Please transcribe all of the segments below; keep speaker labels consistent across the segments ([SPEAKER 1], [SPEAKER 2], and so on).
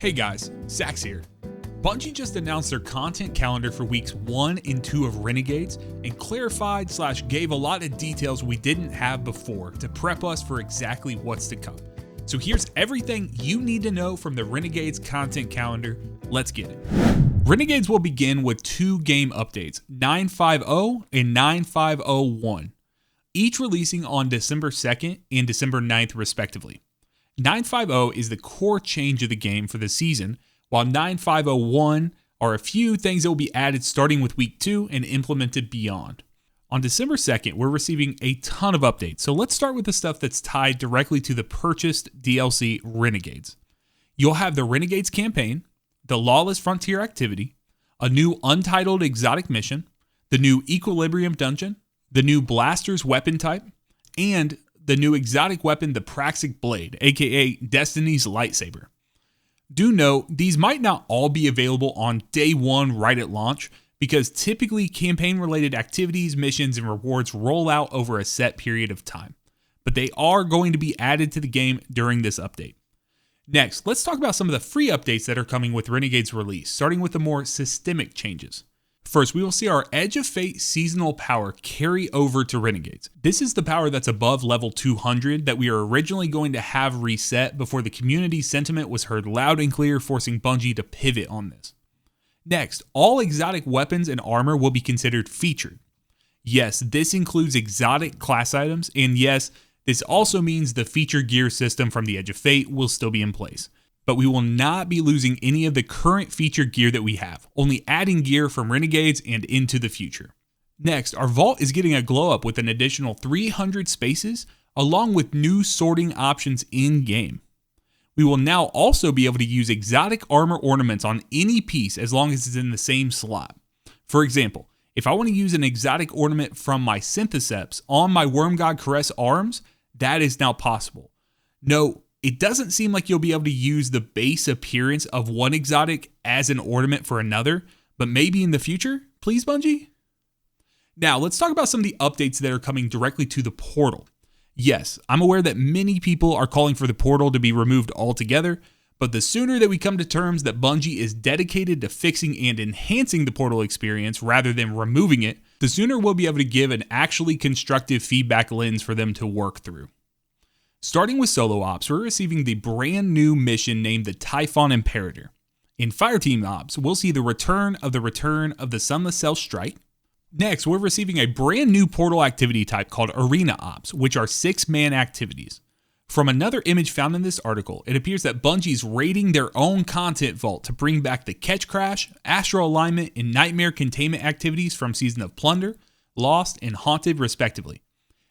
[SPEAKER 1] Hey guys, Sax here. Bungie just announced their content calendar for weeks 1 and 2 of Renegades and clarified/gave a lot of details we didn't have before to prep us for exactly what's to come. So here's everything you need to know from the Renegades content calendar. Let's get it. Renegades will begin with 2 game updates, 9.5.0 and 9.5.0.1, each releasing on December 2nd and December 9th respectively. 9.5.0 is the core change of the game for the season, while 9.5.0.1 are a few things that will be added starting with week 2 and implemented beyond. On December 2nd, we're receiving a ton of updates, so let's start with the stuff that's tied directly to the purchased DLC Renegades. You'll have the Renegades campaign, the Lawless Frontier activity, a new Untitled exotic mission, the new Equilibrium dungeon, the new Blaster's weapon type, and the new exotic weapon, the Praxic Blade, aka Destiny's lightsaber. Do note, these might not all be available on day 1 right at launch, because typically campaign-related activities, missions, and rewards roll out over a set period of time. But they are going to be added to the game during this update. Next, let's talk about some of the free updates that are coming with Renegade's release, starting with the more systemic changes. First, we will see our Edge of Fate seasonal power carry over to Renegades. This is the power that's above level 200 that we are originally going to have reset before the community sentiment was heard loud and clear, forcing Bungie to pivot on this. Next, all exotic weapons and armor will be considered featured. Yes, this includes exotic class items, and yes, this also means the feature gear system from the Edge of Fate will still be in place. But we will not be losing any of the current feature gear that we have, only adding gear from Renegades and into the future. Next, our vault is getting a glow up with an additional 300 spaces, along with new sorting options in-game. We will now also be able to use exotic armor ornaments on any piece as long as it's in the same slot. For example, if I want to use an exotic ornament from my Syntheseps on my Wormgod Caress arms, that is now possible. No, it doesn't seem like you'll be able to use the base appearance of one exotic as an ornament for another, but maybe in the future, please Bungie? Now, let's talk about some of the updates that are coming directly to the portal. Yes, I'm aware that many people are calling for the portal to be removed altogether, but the sooner that we come to terms that Bungie is dedicated to fixing and enhancing the portal experience rather than removing it, the sooner we'll be able to give an actually constructive feedback lens for them to work through. Starting with solo ops, we're receiving the brand new mission named the Typhon Imperator. In Fireteam ops, we'll see the return of the Sunless Cell Strike. Next, we're receiving a brand new portal activity type called Arena Ops, which are 6-man activities. From another image found in this article, it appears that Bungie's raiding their own content vault to bring back the Catch Crash, Astral Alignment, and Nightmare Containment activities from Season of Plunder, Lost, and Haunted respectively.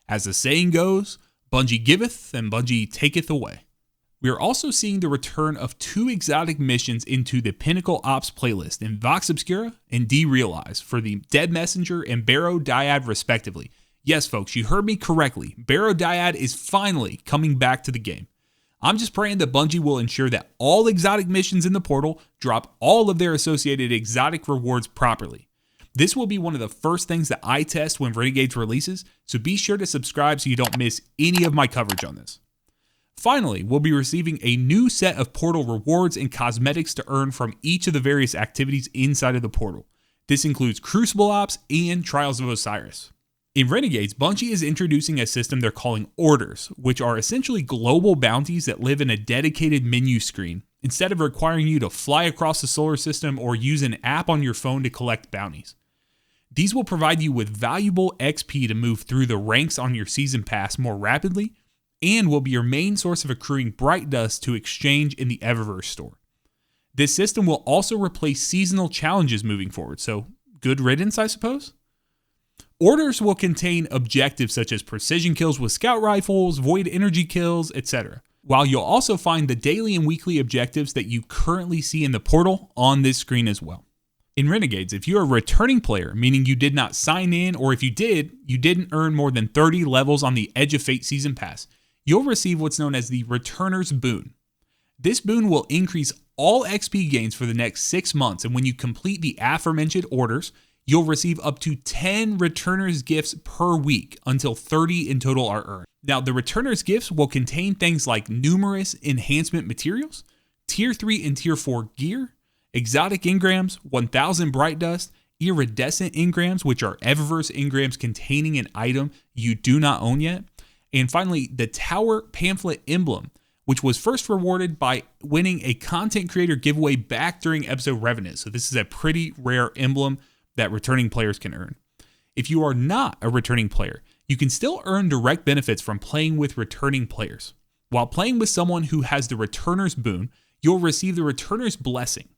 [SPEAKER 1] As the saying goes, Bungie giveth and Bungie taketh away. We are also seeing the return of 2 exotic missions into the Pinnacle Ops playlist in Vox Obscura and Derealize for the Dead Messenger and Barrow Dyad respectively. Yes folks, you heard me correctly. Barrow Dyad is finally coming back to the game. I'm just praying that Bungie will ensure that all exotic missions in the portal drop all of their associated exotic rewards properly. This will be one of the first things that I test when Renegades releases, so be sure to subscribe so you don't miss any of my coverage on this. Finally, we'll be receiving a new set of portal rewards and cosmetics to earn from each of the various activities inside of the portal. This includes Crucible Ops and Trials of Osiris. In Renegades, Bungie is introducing a system they're calling Orders, which are essentially global bounties that live in a dedicated menu screen, instead of requiring you to fly across the solar system or use an app on your phone to collect bounties. These will provide you with valuable XP to move through the ranks on your season pass more rapidly, and will be your main source of accruing bright dust to exchange in the Eververse store. This system will also replace seasonal challenges moving forward, so good riddance, I suppose? Orders will contain objectives such as precision kills with scout rifles, void energy kills, etc. While you'll also find the daily and weekly objectives that you currently see in the portal on this screen as well. In Renegades, if you're a returning player, meaning you did not sign in, or if you did, you didn't earn more than 30 levels on the Edge of Fate Season Pass, you'll receive what's known as the Returner's Boon. This boon will increase all XP gains for the next 6 months, and when you complete the aforementioned orders, you'll receive up to 10 Returner's Gifts per week until 30 in total are earned. Now, the Returner's Gifts will contain things like numerous enhancement materials, Tier 3 and Tier 4 gear, exotic engrams, 1000 bright dust, iridescent engrams, which are Eververse engrams containing an item you do not own yet, and finally the Tower Pamphlet emblem, which was first rewarded by winning a content creator giveaway back during episode Revenant. So this is a pretty rare emblem that returning players can earn. If you are not a returning player, you can still earn direct benefits from playing with returning players. While playing with someone who has the Returner's Boon, you'll receive the Returner's Blessing.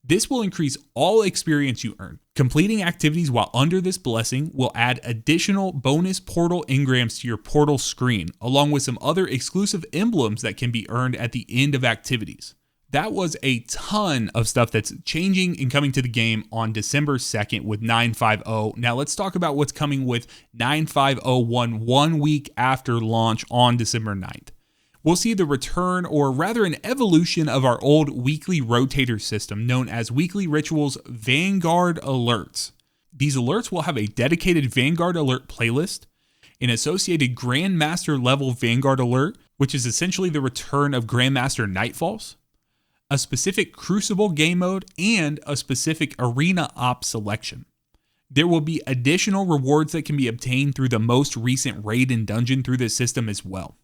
[SPEAKER 1] This will increase all experience you earn. Completing activities while under this blessing will add additional bonus portal engrams to your portal screen, along with some other exclusive emblems that can be earned at the end of activities. That was a ton of stuff that's changing and coming to the game on December 2nd with 9.5.0. Now let's talk about what's coming with 9.5.01 1 week after launch on December 9th. We'll see the return, or rather an evolution, of our old weekly rotator system known as Weekly Rituals Vanguard Alerts. These alerts will have a dedicated Vanguard Alert playlist, an associated Grandmaster level Vanguard Alert, which is essentially the return of Grandmaster Nightfalls, a specific Crucible game mode, and a specific Arena Op selection. There will be additional rewards that can be obtained through the most recent raid and dungeon through this system as well.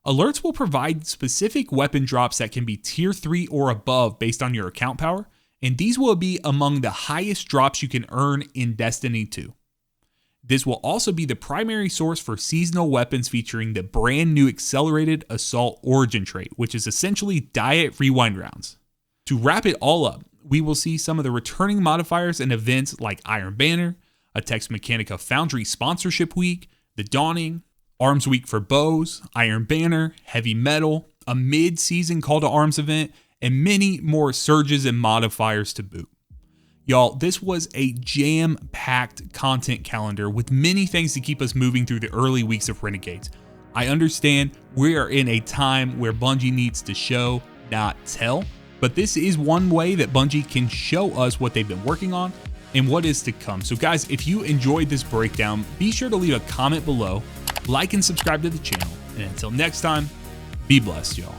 [SPEAKER 1] Alerts will provide specific weapon drops that can be tier 3 or above based on your account power, and these will be among the highest drops you can earn in Destiny 2. This will also be the primary source for seasonal weapons featuring the brand new Accelerated Assault Origin trait, which is essentially Diet Rewind rounds. To wrap it all up, we will see some of the returning modifiers and events like Iron Banner, a Tex Mechanica Foundry Sponsorship Week, the Dawning, Arms Week for bows, Iron Banner, Heavy Metal, a mid-season Call to Arms event, and many more surges and modifiers to boot. Y'all, this was a jam-packed content calendar with many things to keep us moving through the early weeks of Renegades. I understand we are in a time where Bungie needs to show, not tell, but this is one way that Bungie can show us what they've been working on and what is to come. So guys, if you enjoyed this breakdown, be sure to leave a comment below, like and subscribe to the channel, and until next time, be blessed, y'all.